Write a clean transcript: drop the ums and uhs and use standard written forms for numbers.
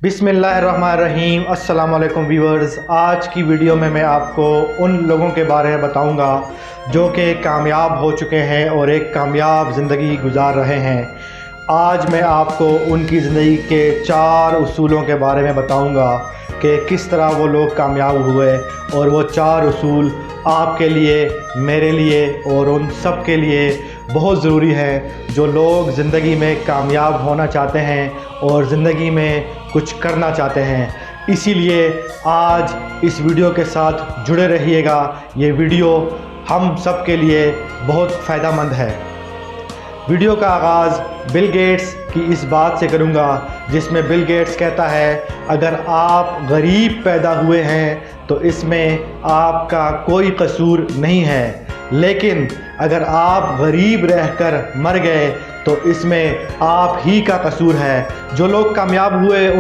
बिस्मिल्लाहिर्रहमानिर्रहीम। अस्सलाम वालेकुम व्यूअर्स। आज की वीडियो में मैं आपको उन लोगों के बारे में बताऊंगा जो कि कामयाब हो चुके हैं और एक कामयाब ज़िंदगी गुजार रहे हैं। आज मैं आपको उनकी ज़िंदगी के 4 उसूलों के बारे में बताऊंगा कि किस तरह वो लोग कामयाब हुए, और वो 4 उसूल आपके लिए, मेरे लिए और उन सब के लिए बहुत ज़रूरी है जो लोग ज़िंदगी में कामयाब होना चाहते हैं और ज़िंदगी में कुछ करना चाहते हैं। इसीलिए आज इस वीडियो के साथ जुड़े रहिएगा। ये वीडियो हम सब के लिए बहुत फ़ायदेमंद है। वीडियो का आगाज़ बिल गेट्स की इस बात से करूँगा जिसमें बिल गेट्स कहता है, अगर आप गरीब पैदा हुए हैं तो इसमें आपका कोई कसूर नहीं है, लेकिन अगर आप गरीब रहकर मर गए तो इसमें आप ही का कसूर है। जो लोग कामयाब हुए